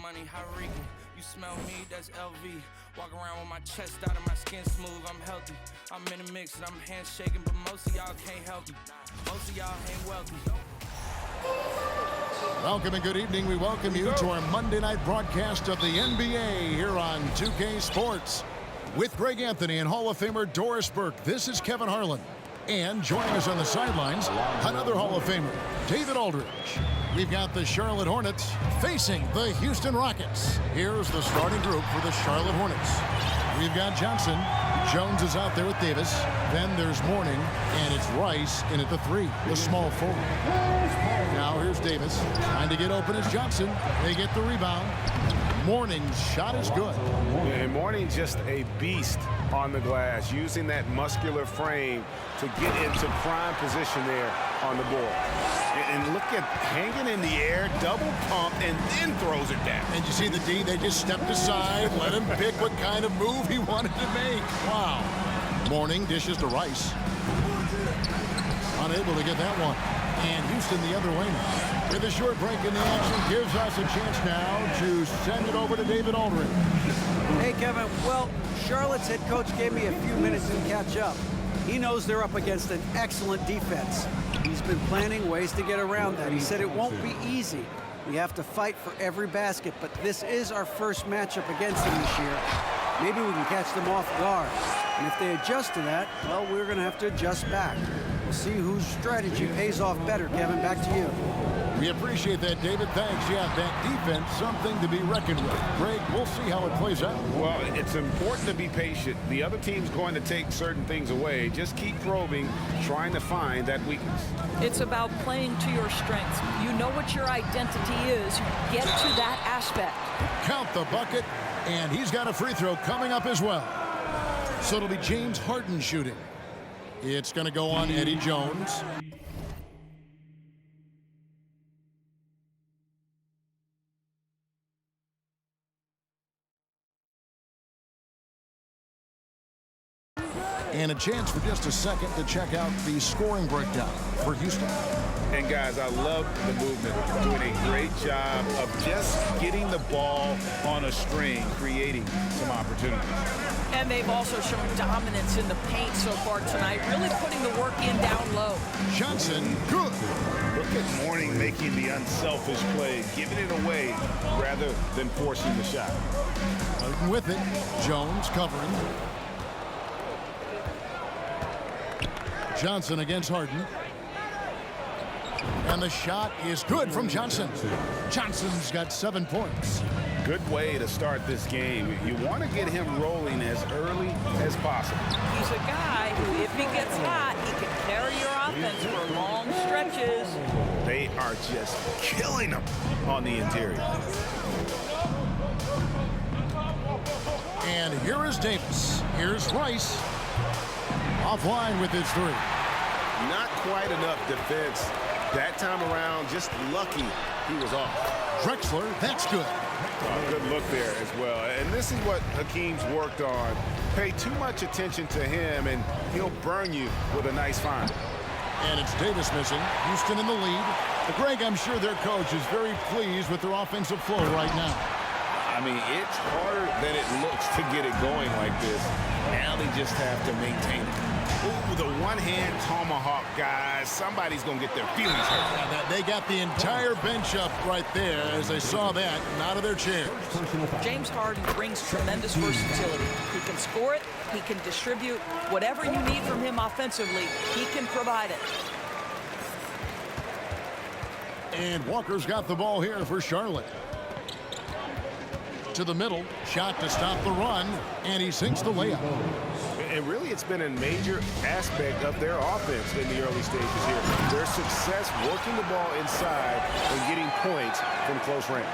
money, Hurricane. You smell me, that's LV. Walk around with my chest out and my skin smooth, I'm healthy. I'm in the mix and I'm handshaking, but most of y'all can't help me. Most of y'all ain't wealthy. Welcome and good evening. We welcome you to our Monday night broadcast of the NBA here on 2K Sports. With Greg Anthony and Hall of Famer Doris Burke, this is Kevin Harlan. And joining us on the sidelines, another Hall of Famer, David Aldridge. We've got the Charlotte Hornets facing the Houston Rockets. Here's the starting group for the Charlotte Hornets. We've got Johnson. Jones is out there with Davis. Then there's Mourning, and it's Rice in at the 3, the small forward. Now here's Davis. Trying to get open is Johnson. They get the rebound. Mourning's shot is good. And Mourning just a beast on the glass, using that muscular frame to get into prime position there on the board. And look at hanging in the air, double pump, and then throws it down. And you see the D, they just stepped aside, let him pick what kind of move he wanted to make. Wow. Mourning dishes to Rice. Unable to get that one. And Houston the other way now. With a short break in the action, gives us a chance now to send it over to David Aldridge. Hey, Kevin. Well, Charlotte's head coach gave me a few minutes to catch up. He knows they're up against an excellent defense. He's been planning ways to get around that. He said it won't be easy. We have to fight for every basket, but this is our first matchup against them this year. Maybe we can catch them off guard. And if they adjust to that, well, we're going to have to adjust back. We'll see whose strategy pays off better. Kevin, back to you. We appreciate that, David. Thanks. Yeah, that defense, something to be reckoned with. Greg, we'll see how it plays out. Well, it's important to be patient. The other team's going to take certain things away. Just keep probing, trying to find that weakness. It's about playing to your strengths. You know what your identity is. Get to that aspect. Count the bucket, and he's got a free throw coming up as well. So it'll be James Harden shooting. It's going to go on Eddie Jones. And a chance for just a second to check out the scoring breakdown for Houston. And guys, I love the movement. Doing a great job of just getting the ball on a string, creating some opportunities. And they've also shown dominance in the paint so far tonight, really putting the work in down low. Johnson, good. Look at Mourning making the unselfish play, giving it away rather than forcing the shot. With it, Jones covering. Johnson against Harden. And the shot is good from Johnson. Johnson's got 7 points. Good way to start this game. You want to get him rolling as early as possible. He's a guy who, if he gets hot, he can carry your offense for long stretches. They are just killing him on the interior. And here is Davis. Here's Rice. Offline with his 3. Not quite enough defense that time around. Just lucky he was off. Drexler, that's good. Good look there as well. And this is what Hakeem's worked on. Pay too much attention to him, and he'll burn you with a nice find. And it's Davis missing. Houston in the lead. Greg, I'm sure their coach is very pleased with their offensive flow right now. I mean, it's harder than it looks to get it going like this. Now they just have to maintain it. Ooh, the one-hand tomahawk, guys. Somebody's going to get their feelings hurt. Yeah, they got the entire bench up right there as they saw that, and out of their chairs. James Harden brings tremendous versatility. He can score it. He can distribute. Whatever you need from him offensively, he can provide it. And Walker's got the ball here for Charlotte. To the middle, shot to stop the run, and he sinks the layup. And really, it's been a major aspect of their offense in the early stages here. Their success working the ball inside and getting points from close range.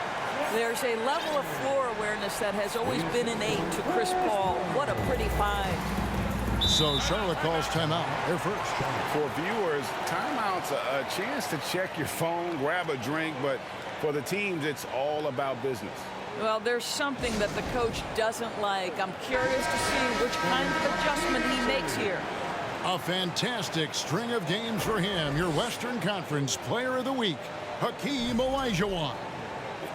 There's a level of floor awareness that has always been innate to Chris Paul. What a pretty find. So Charlotte calls timeout. They're first. For viewers, timeout's a chance to check your phone, grab a drink, but for the teams, it's all about business. Well, there's something that the coach doesn't like. I'm curious to see which kind of adjustment he makes here. A fantastic string of games for him. Your Western Conference Player of the Week, Hakeem Olajuwon.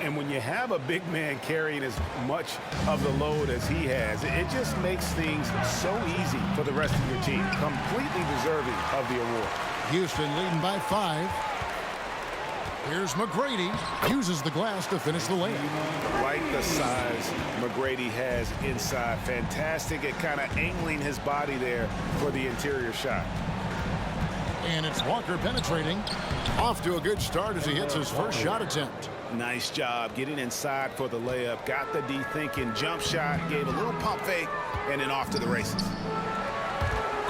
And when you have a big man carrying as much of the load as he has, it just makes things so easy for the rest of your team. Completely deserving of the award. Houston leading by 5. Here's McGrady. Uses the glass to finish the layup. Like the size McGrady has inside. Fantastic at kind of angling his body there for the interior shot. And it's Walker penetrating. Off to a good start as he hits his first shot attempt. Nice job getting inside for the layup. Got the D thinking. Jump shot. Gave a little pump fake. And then off to the races.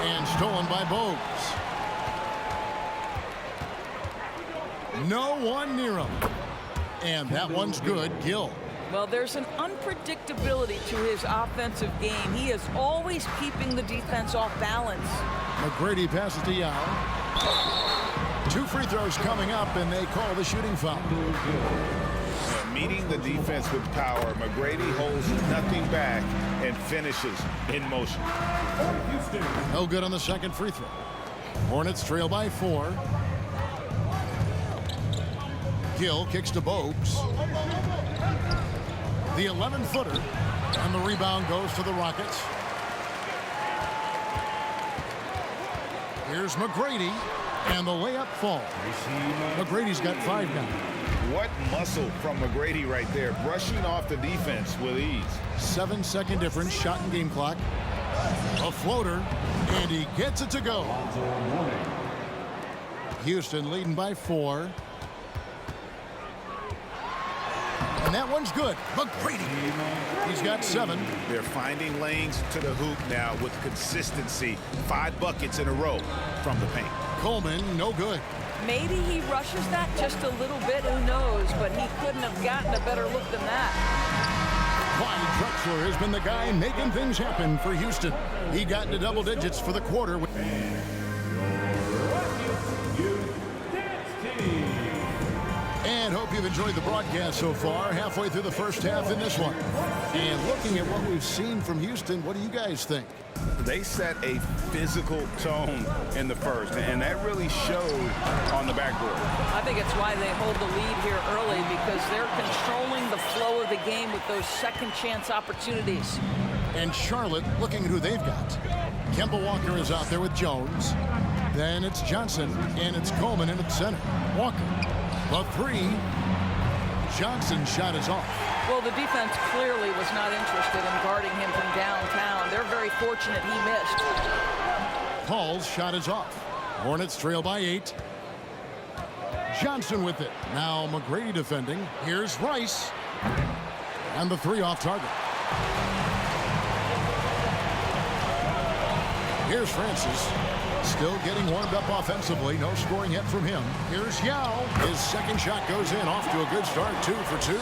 And stolen by Bogues. No one near him. And that one's good. Gill. Well, there's an unpredictability to his offensive game. He is always keeping the defense off balance. McGrady passes to Yao. 2 free throws coming up, and they call the shooting foul. Meeting the defense with power, McGrady holds nothing back and finishes in motion. No good on the second free throw. Hornets trail by 4. Gill kicks to Bogues. The 11-footer, and the rebound goes to the Rockets. Here's McGrady, and the layup falls. McGrady's got 5 now. What muscle from McGrady right there, brushing off the defense with ease. 7-second difference, shot and game clock. A floater, and he gets it to go. Houston leading by 4. And that one's good. McGrady. He's got 7. They're finding lanes to the hoop now with consistency. 5 buckets in a row from the paint. Coleman, no good. Maybe he rushes that just a little bit, who knows, but he couldn't have gotten a better look than that. Clyde Drexler has been the guy making things happen for Houston. He got into double digits for the quarter. And hope you've enjoyed the broadcast so far. Halfway through the first half in this one. And looking at what we've seen from Houston, what do you guys think? They set a physical tone in the first, and that really showed on the backboard. I think it's why they hold the lead here early, because they're controlling the flow of the game with those second chance opportunities. And Charlotte looking at who they've got. Kemba Walker is out there with Jones. Then it's Johnson, and it's Coleman in at center. Walker. The 3. Johnson's shot is off. Well, the defense clearly was not interested in guarding him from downtown. They're very fortunate he missed. Paul's shot is off. Hornets trail by 8. Johnson with it. Now McGrady defending. Here's Rice. And the 3 off target. Here's Francis. Still getting warmed up offensively. No scoring yet from him. Here's Yao. His second shot goes in. Off to a good start. 2 for 2.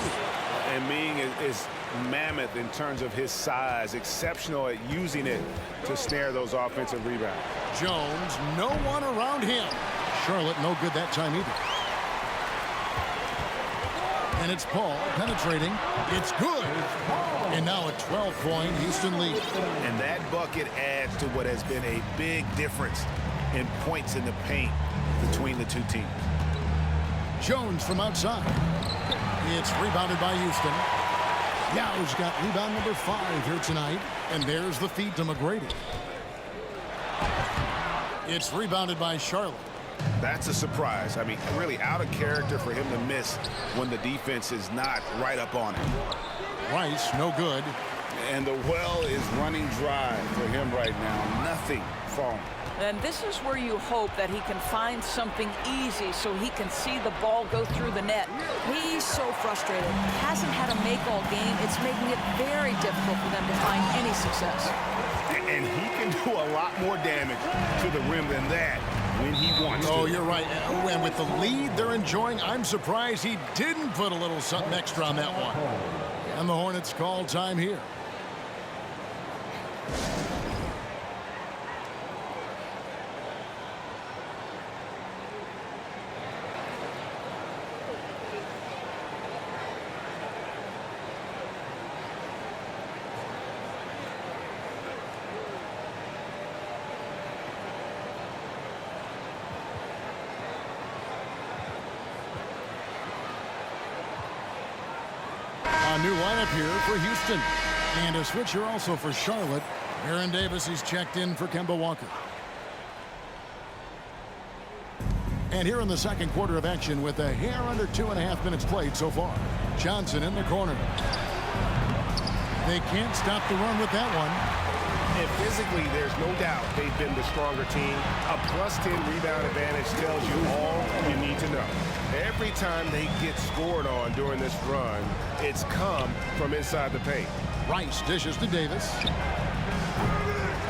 And Ming is mammoth in terms of his size. Exceptional at using it to snare those offensive rebounds. Jones, no one around him. Charlotte, no good that time either. And it's Paul penetrating. It's good. And now a 12-point Houston lead. And that bucket adds to what has been a big difference in points in the paint between the two teams. Jones from outside. It's rebounded by Houston. Yao's got rebound number 5 here tonight. And there's the feed to McGrady. It's rebounded by Charlotte. That's a surprise. I mean, really out of character for him to miss when the defense is not right up on him. Rice, no good. And the well is running dry for him right now. Nothing falling. And this is where you hope that he can find something easy so he can see the ball go through the net. He's so frustrated. Hasn't had a make all game. It's making it very difficult for them to find any success. And he can do a lot more damage to the rim than that when he wants to. Oh, you're right. And with the lead they're enjoying, I'm surprised he didn't put a little something extra on that one. And the Hornets call time here. A new lineup here for Houston. And a switcher also for Charlotte. Aaron Davis is checked in for Kemba Walker. And here in the second quarter of action with a hair under 2.5 minutes played so far. Johnson in the corner. They can't stop the run with that one. And physically, there's no doubt they've been the stronger team. A +10 rebound advantage tells you all you need to know. Every time they get scored on during this run, it's come from inside the paint. Rice dishes to Davis.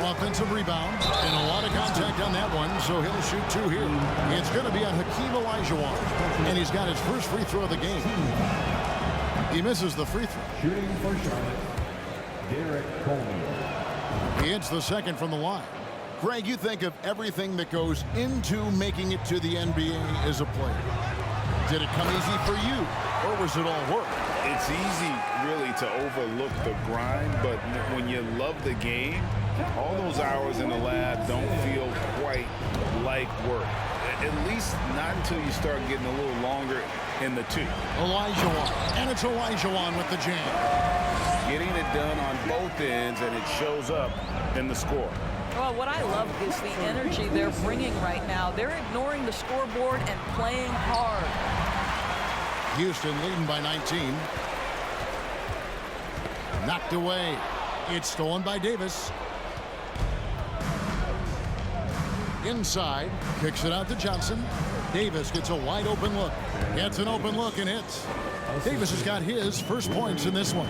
Offensive rebound, and a lot of contact on that one, so he'll shoot 2 here. It's going to be on Hakeem Olajuwon, and he's got his first free throw of the game. He misses the free throw. Shooting for Charlotte, Derek Coleman. He hits the second from the line. Greg, you think of everything that goes into making it to the NBA as a player. Did it come easy for you, or was it all work? It's easy, really, to overlook the grind, but when you love the game, all those hours in the lab don't feel quite like work. At least not until you start getting a little longer in the tooth. Olajuwon, and it's Olajuwon with the jam. Getting it done on both ends, and it shows up in the score. Well, what I love is the energy they're bringing right now. They're ignoring the scoreboard and playing hard. Houston leading by 19. Knocked away. It's stolen by Davis. Inside, kicks it out to Johnson. Davis gets a wide open look. Gets an open look and hits. Davis has got his first points in this one.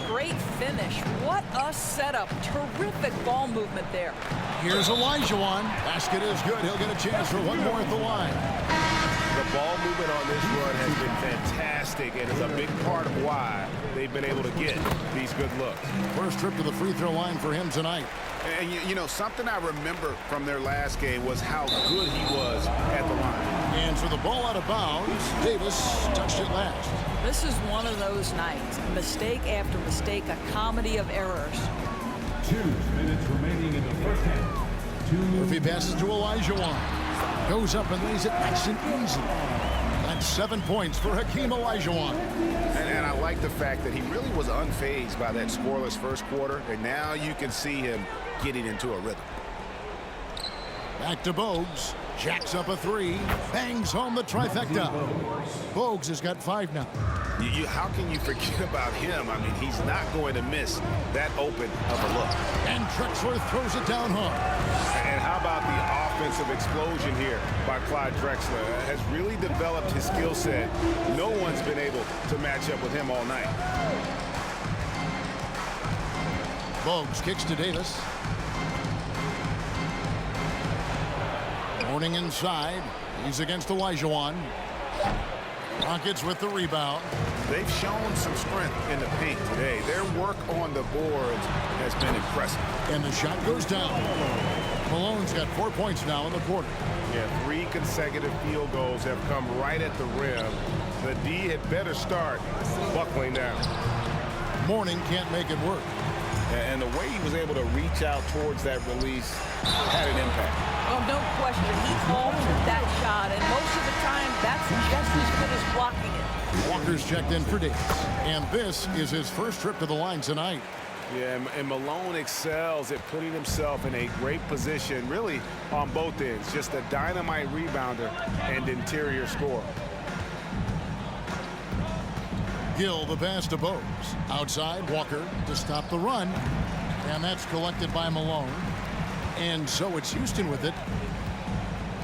Great finish. What a setup. Terrific ball movement there. Here's Olajuwon. Basket is good. He'll get a chance for one more at the line. The ball movement on this run has been fantastic and is a big part of why they've been able to get these good looks. First trip to the free throw line for him tonight. And you know, something I remember from their last game was how good he was at the line. And so the ball out of bounds. Davis touched it last. This is one of those nights. Mistake after mistake, a comedy of errors. 2 minutes remaining in the first half. Murphy passes to Olajuwon. Goes up and lays it nice and easy. That's 7 points for Hakeem Olajuwon. And I like the fact that he really was unfazed by that scoreless first quarter, and now you can see him getting into a rhythm. Back to Bogues. Jacks up a 3. Bangs home the trifecta. Bogues has got 5 now. How can you forget about him? I mean, he's not going to miss that open of a look. And Drexler throws it down hard. And how about the offensive explosion here by Clyde Drexler? Has really developed his skill set. No one's been able to match up with him all night. Bogues kicks to Davis. Morning inside. He's against Olajuwon. Rockets with the rebound. They've shown some strength in the paint today. Their work on the boards has been impressive. And the shot goes down. Malone's got 4 points now in the quarter. Yeah, 3 consecutive field goals have come right at the rim. The D had better start buckling down. Morning can't make it work. And the way he was able to reach out towards that release had an impact. Oh, no question. He altered that shot, and most of the time, that's just as good as blocking it. Walker's checked in for Davis. And this is his first trip to the line tonight. Yeah, and Malone excels at putting himself in a great position, really on both ends. Just a dynamite rebounder and interior scorer. Gill the pass to Bogues. Outside, Walker to stop the run. And that's collected by Malone. And so it's Houston with it.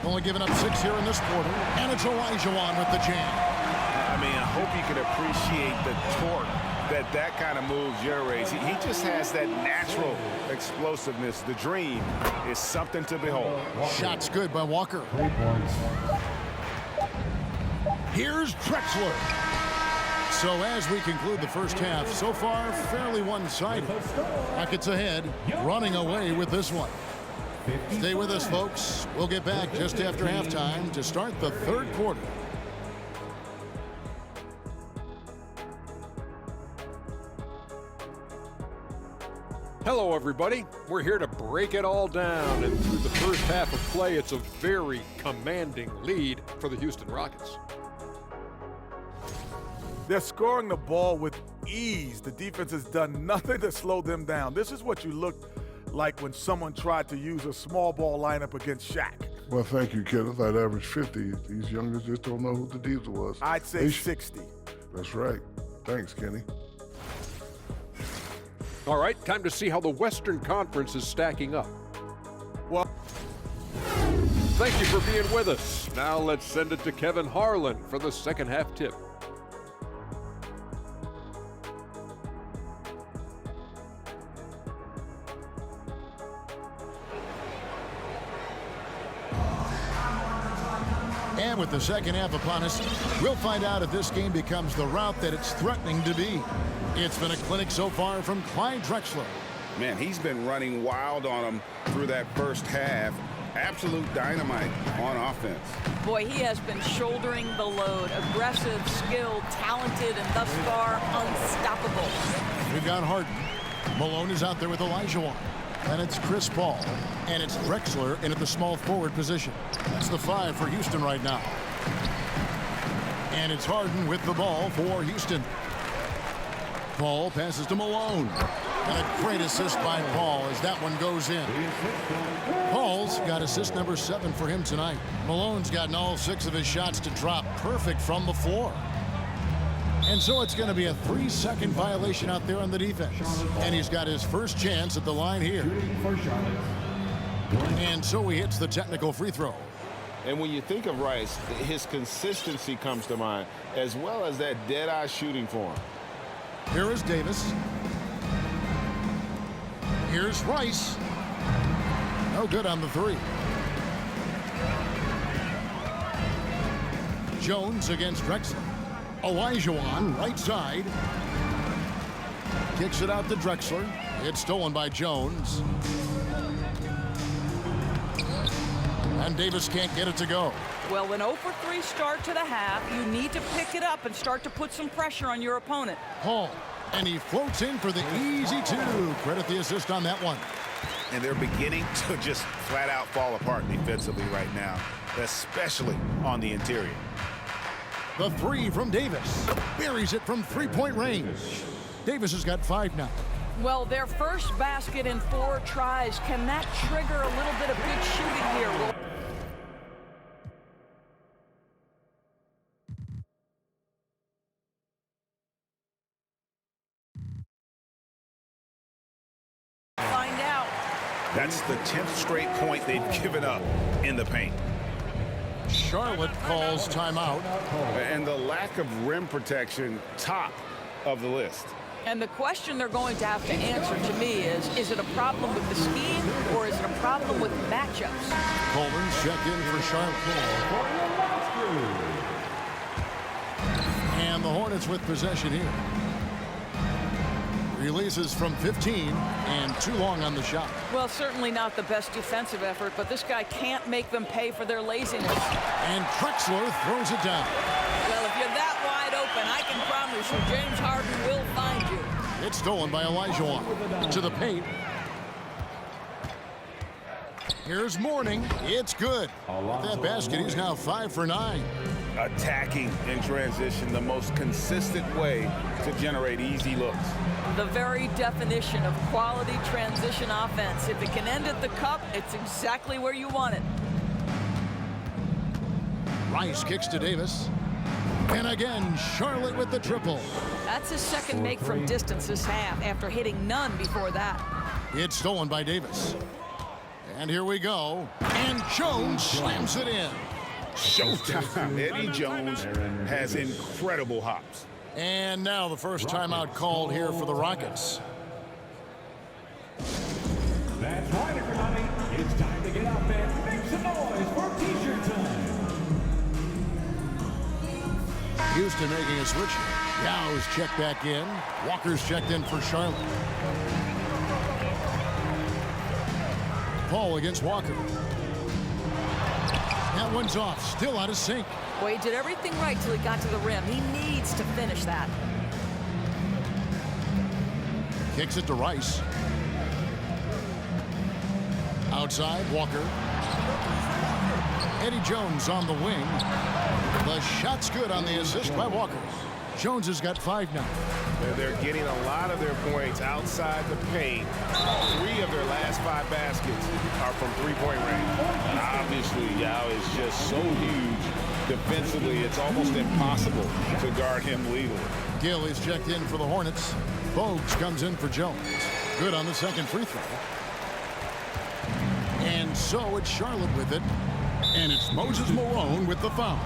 Only giving up 6 here in this quarter. And it's Olajuwon with the jam. I mean, I hope you can appreciate the torque that kind of move generates. He just has that natural explosiveness. The dream is something to behold. Shot's good by Walker. 3 points. Here's Drexler. So as we conclude the first half, so far fairly one-sided. Rockets ahead, running away with this one. Stay with us, folks. We'll get back just after halftime to start the third quarter. Hello, everybody. We're here to break it all down, and through the first half of play, it's a very commanding lead for the Houston Rockets. They're scoring the ball with ease. The defense has done nothing to slow them down. This is what you look like when someone tried to use a small ball lineup against Shaq. Well, thank you, Kenneth. I'd average 50. These youngers just don't know who the Diesel was. I'd say 60. That's right. Thanks, Kenny. All right, time to see how the Western Conference is stacking up. Well, thank you for being with us. Now let's send it to Kevin Harlan for the second half tip. And with the second half upon us, we'll find out if this game becomes the route that it's threatening to be. It's been a clinic so far from Clyde Drexler. Man, he's been running wild on them through that first half. Absolute dynamite on offense. Boy, he has been shouldering the load. Aggressive, skilled, talented, and thus far unstoppable. We've got Harden. Malone is out there with Olajuwon. And it's Chris Paul. And it's Drexler in at the small forward position. That's the 5 for Houston right now. And it's Harden with the ball for Houston. Paul passes to Malone. And a great assist by Paul as that one goes in. Paul's got assist number 7 for him tonight. Malone's gotten all 6 of his shots to drop perfect from the floor. And so it's going to be a 3-second violation out there on the defense. And he's got his first chance at the line here. And so he hits the technical free throw. And when you think of Rice, his consistency comes to mind, as well as that dead-eye shooting for him. Here is Davis. Here's Rice. No good on the 3. Jones against Drexler. Olajuwon, right side. Kicks it out to Drexler. It's stolen by Jones. And Davis can't get it to go. Well, an 0 for 3 start to the half. You need to pick it up and start to put some pressure on your opponent. Paul, and he floats in for the easy 2. Credit the assist on that one. And they're beginning to just flat out fall apart defensively right now, especially on the interior. The 3 from Davis. Buries it from 3-point range. Davis has got 5 now. Well, their first basket in 4 tries. Can that trigger a little bit of good shooting here? Well, find out. That's the 10th straight point they've given up in the paint. Charlotte calls timeout. And the lack of rim protection, top of the list. And the question they're going to have to answer to me is it a problem with the scheme or is it a problem with matchups? Coleman's checked in for Charlotte. And the Hornets with possession here. Releases from 15 and too long on the shot. Well, certainly not the best defensive effort, but this guy can't make them pay for their laziness. And Drexler throws it down. Well, if you're that wide open, I can promise you James Harden will find you. It's stolen by Olajuwon. To the paint. Here's Mourning. It's good. With that basket, he's now 5 for 9. Attacking in transition, the most consistent way to generate easy looks. The very definition of quality transition offense. If it can end at the cup, it's exactly where you want it. Rice kicks to Davis. And again, Charlotte with the triple. That's his second make from distance this half after hitting none before that. It's stolen by Davis. And here we go. And Jones slams it in. Showtime. Eddie Jones has incredible hops. And now the first timeout called here for the Rockets. That's right, everybody. It's time to get up and make some noise for T-shirt time. Houston making a switch. Yow's checked back in. Walker's checked in for Charlotte. Paul against Walker. That one's off. Still out of sync. Well, he did everything right till he got to the rim. He needs to finish that. Kicks it to Rice. Outside, Walker. Eddie Jones on the wing. The shot's good on the assist by Walker. Jones has got 5 now. They're getting a lot of their points outside the paint. 3 of their last 5 baskets are from three-point range. And obviously, Yao is just so huge. Defensively, it's almost impossible to guard him legally. Gill is checked in for the Hornets. Bogues comes in for Jones. Good on the second free throw. And so it's Charlotte with it. And it's Moses Malone with the foul.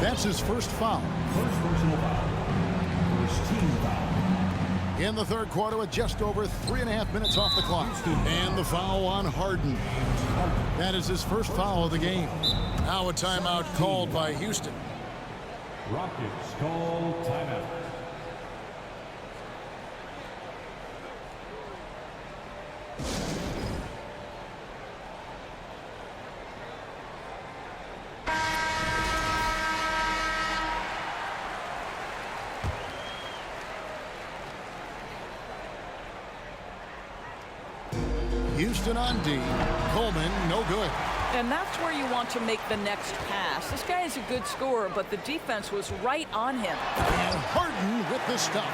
That's his first foul. First personal foul. First team foul. In the third quarter with just over 3.5 minutes off the clock. And the foul on Harden. That is his first foul of the game. Now a timeout called by Houston. Rockets call timeout. Houston on D. Coleman, no good. And that's where you want to make the next pass. This guy is a good scorer, but the defense was right on him. And Harden with the stuff.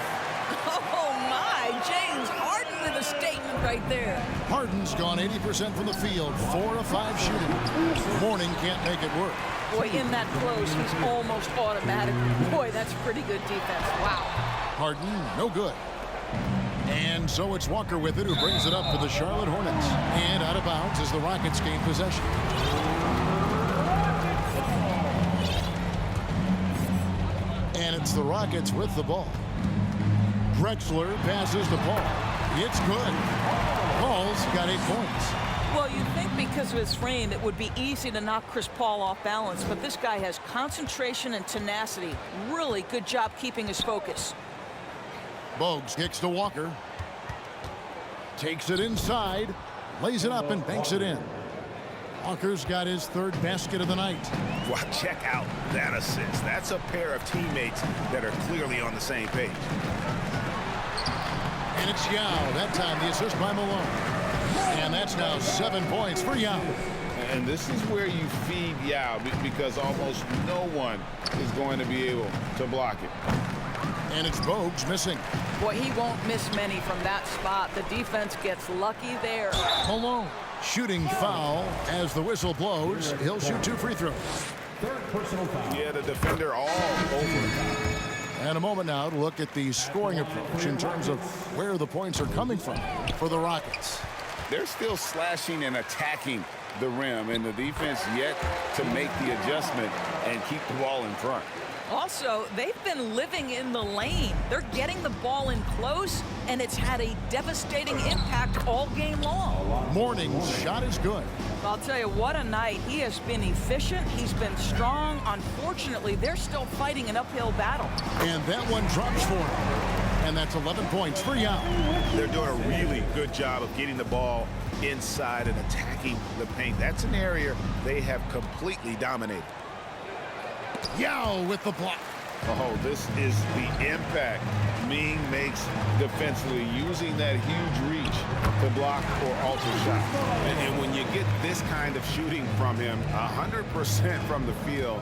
Oh, my. James Harden with a statement right there. Harden's gone 80% from the field, 4 of 5 shooting. Mourning can't make it work. Boy, in that close, he's almost automatic. Boy, that's pretty good defense. Wow. Harden, no good. And so it's Walker with it, who brings it up for the Charlotte Hornets. And out of bounds as the Rockets gain possession. And it's the Rockets with the ball. Drexler passes the ball. It's good. Paul's got 8 points. Well, you'd think because of his frame, it would be easy to knock Chris Paul off balance, but this guy has concentration and tenacity. Really good job keeping his focus. Bogues kicks to Walker. Takes it inside. Lays it up and banks it in. Walker's got his 3rd basket of the night. Well, check out that assist. That's a pair of teammates that are clearly on the same page. And it's Yao. That time the assist by Malone. And that's now 7 points for Yao. And this is where you feed Yao because almost no one is going to be able to block it. And it's Bogues missing. Boy, he won't miss many from that spot. The defense gets lucky there. Malone shooting foul as the whistle blows. He'll shoot 2 free throws. 3rd personal foul. Yeah, the defender all over. And a moment now to look at the scoring approach in terms of where the points are coming from for the Rockets. They're still slashing and attacking the rim, and the defense yet to make the adjustment and keep the ball in front. Also, they've been living in the lane. They're getting the ball in close, and it's had a devastating impact all game long. Mourning's shot is good. I'll tell you, what a night. He has been efficient. He's been strong. Unfortunately, they're still fighting an uphill battle. And that one drops for him. And that's 11 points for Yao. They're doing a really good job of getting the ball inside and attacking the paint. That's an area they have completely dominated. Yao with the block. Oh, this is the impact Ming makes defensively, using that huge reach to block or alter shot. And when you get this kind of shooting from him, 100% from the field,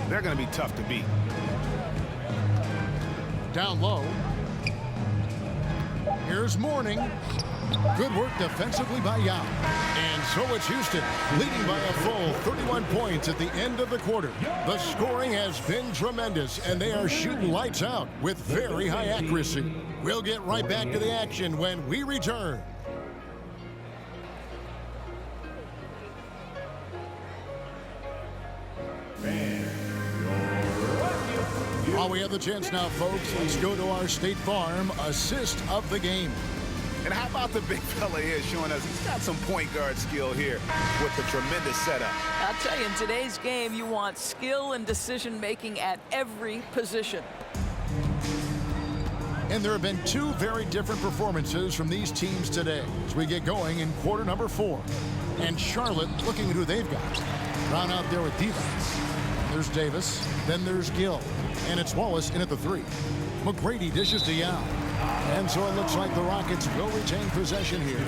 they're going to be tough to beat. Down low. Here's Mourning. Good work defensively by Yao. And so it's Houston, leading by a full 31 points at the end of the quarter. The scoring has been tremendous, and they are shooting lights out with very high accuracy. We'll get right back to the action when we return. While we have the chance now, folks, let's go to our State Farm assist of the game. And how about the big fella here showing us he's got some point guard skill here with the tremendous setup. I'll tell you, in today's game, you want skill and decision-making at every position. And there have been 2 very different performances from these teams today as we get going in quarter number 4. And Charlotte looking at who they've got. Brown out there with Devos. There's Davis. Then there's Gill. And it's Wallace in at the 3. McGrady dishes to Yao. And so it looks like the Rockets will retain possession here.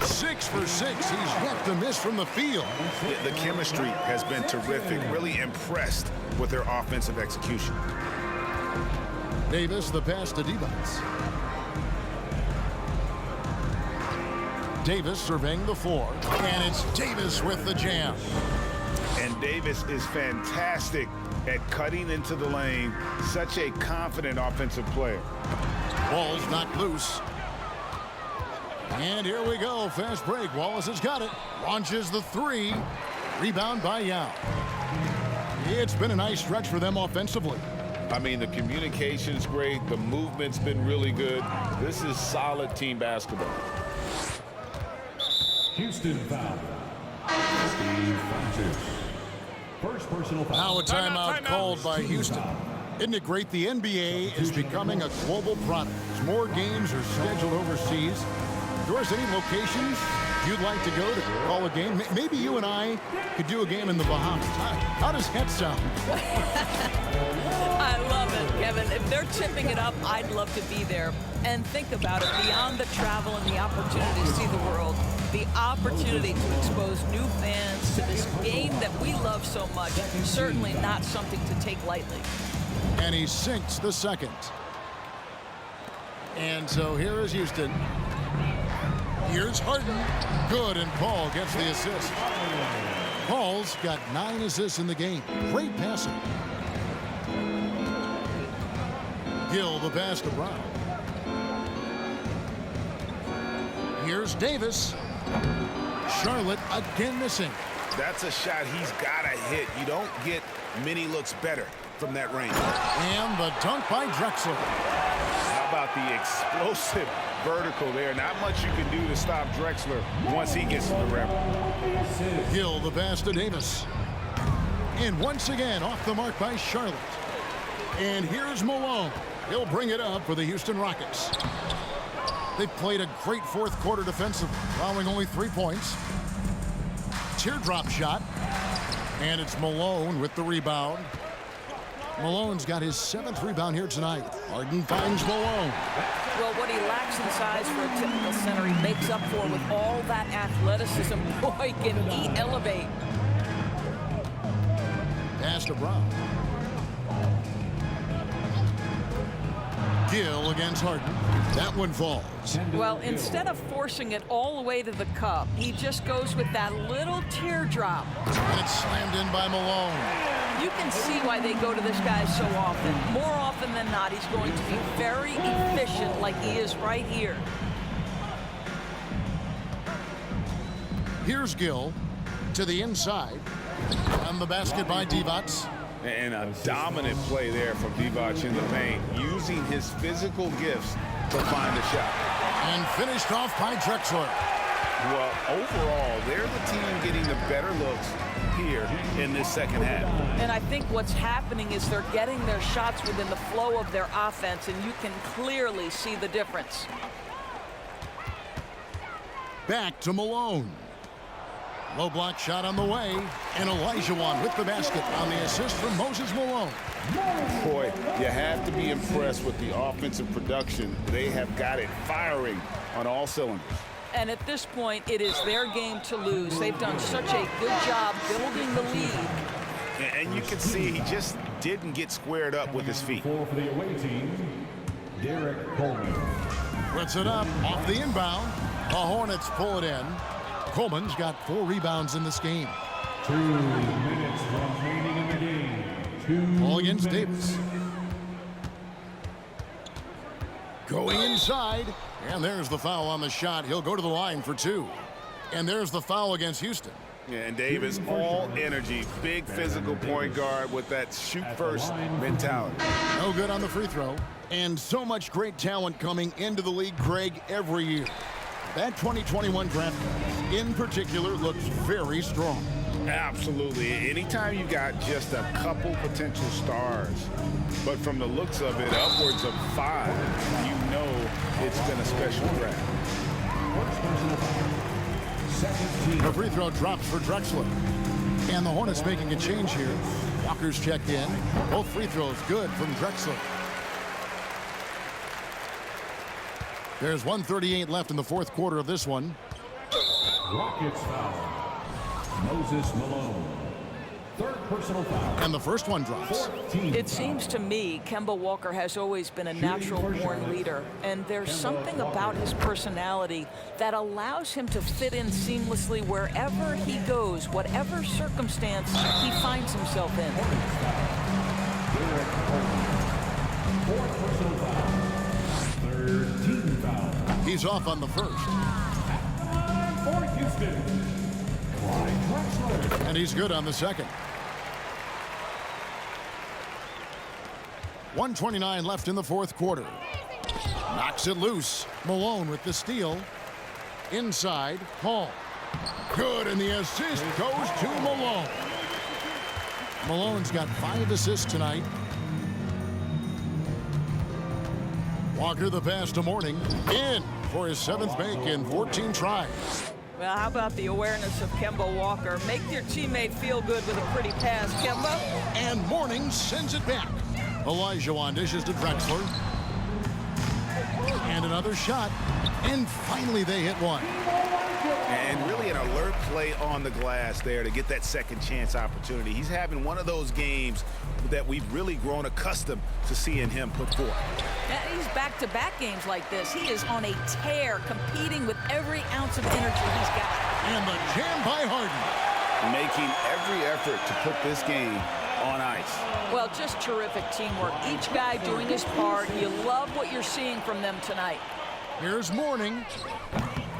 6 for 6. He's yet to miss from the field. The chemistry has been terrific. Really impressed with their offensive execution. Davis, the pass to Divac. Davis surveying the floor, and it's Davis with the jam. And Davis is fantastic at cutting into the lane. Such a confident offensive player. Ball's knocked loose. And here we go. Fast break. Wallace has got it. Launches the 3. Rebound by Yao. It's been a nice stretch for them offensively. I mean, the communication's great. The movement's been really good. This is solid team basketball. Houston foul. Steve Francis. First personal foul. Now a timeout called by Houston. Isn't it great? The NBA is becoming a global product. As more games are scheduled overseas. Doris, any locations you'd like to go to call a game? Maybe you and I could do a game in the Bahamas. How does that sound? I love it, Kevin. If they're tipping it up, I'd love to be there. And think about it, beyond the travel and the opportunity to see the world, the opportunity to expose new fans to this game that we love so much, certainly not something to take lightly. And he sinks the second. And so here is Houston. Here's Harden. Good, and Paul gets the assist. Paul's got 9 assists in the game. Great passing. Gill, the pass to Brown. Here's Davis. Charlotte again missing. That's a shot he's got to hit. You don't get many looks better from that range. And the dunk by Drexler. How about the explosive vertical there? Not much you can do to stop Drexler once he gets to the rim. Gill, the pass to Davis. And once again, off the mark by Charlotte. And here's Malone. He'll bring it up for the Houston Rockets. They've played a great fourth quarter defensively, allowing only 3 points. Teardrop shot. And it's Malone with the rebound. Malone's got his 7th rebound here tonight. Harden finds Malone. Well, what he lacks in size for a typical center, he makes up for with all that athleticism. Boy, can he elevate. Pass to Brown. Gill against Harden. That one falls. Well, instead of forcing it all the way to the cup, he just goes with that little teardrop. And it's slammed in by Malone. You can see why they go to this guy so often. More often than not, he's going to be very efficient like he is right here. Here's Gill to the inside. On the basket by Divac. And a dominant play there from Divac in the paint, using his physical gifts to find a shot. And finished off by Drexler. Well, overall, they're the team getting the better looks here in this second half. And I think what's happening is they're getting their shots within the flow of their offense, and you can clearly see the difference. Back to Malone. Low block shot on the way. And Olajuwon with the basket on the assist from Moses Malone. Boy, you have to be impressed with the offensive production. They have got it firing on all cylinders. And at this point, it is their game to lose. They've done such a good job building the lead. And you can see he just didn't get squared up with his feet. For the away team, Derek Coleman. Puts it up off the inbound. The Hornets pull it in. Coleman's got 4 rebounds in this game. 2 minutes remaining in the game. 2 Ball against minutes. Davis. Going inside. And there's the foul on the shot. He'll go to the line for 2. And there's the foul against Houston. Yeah, and Davis, all energy, big physical point guard with that shoot-first mentality. No good on the free throw. And so much great talent coming into the league, Greg, every year. That 2021 draft class, in particular, looks very strong. Absolutely. Anytime you got just a couple potential stars, but from the looks of it, upwards of 5, you know it's been a special draft. The free throw drops for Drexler. And the Hornets making a change here. Walker's checked in. Both free throws good from Drexler. There's 1:38 left in the fourth quarter of this one. Rockets foul. Moses Malone. Third personal foul. And the first one drops. It seems to me Kemba Walker has always been a natural-born leader, and there's something about his personality that allows him to fit in seamlessly wherever he goes, whatever circumstance he finds himself in. Fourth personal foul. Third team foul. He's off on the first. For Houston, Clyde Drexler. And he's good on the second. 1:29 left in the fourth quarter. Knocks it loose. Malone with the steal. Inside, Hall. Good, and the assist goes to Malone. Malone's got 5 assists tonight. Walker the pass to Mourning. In for his 7th make in 14 tries. Well, how about the awareness of Kemba Walker? Make your teammate feel good with a pretty pass, Kemba. And Mourning sends it back. Olajuwon dishes to Drexler. And another shot. And finally they hit one. And really an alert play on the glass there to get that second chance opportunity. He's having one of those games that we've really grown accustomed to seeing him put forth. And he's back-to-back games like this. He is on a tear, competing with every ounce of energy he's got. And the jam by Harden. Making every effort to put this game on ice. Well, just terrific teamwork. Each guy doing his part. You love what you're seeing from them tonight. Here's Mourning.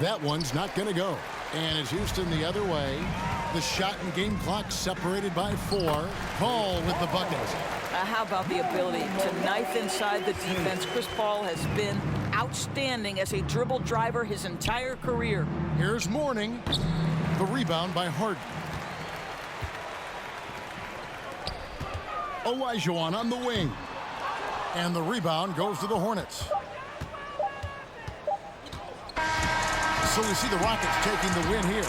That one's not going to go. And it's Houston the other way. The shot and game clock separated by 4. Paul with the bucket. How about the ability to knife inside the defense? Chris Paul has been outstanding as a dribble driver his entire career. Here's Mourning. The rebound by Harden. Olajuwon on the wing. And the rebound goes to the Hornets. So we see the Rockets taking the win here.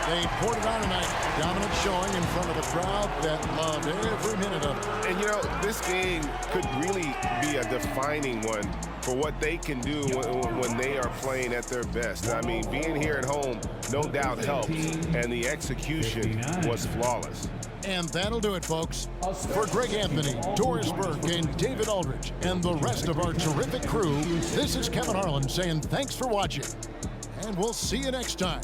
They poured it on tonight. Dominant showing in front of the crowd that loved every minute of it. And, you know, this game could really be a defining one for what they can do when they are playing at their best. I mean, being here at home, no doubt helps. And the execution was flawless. And that'll do it, folks. For Greg Anthony, Doris Burke, and David Aldridge, and the rest of our terrific crew, this is Kevin Harlan saying thanks for watching. And we'll see you next time.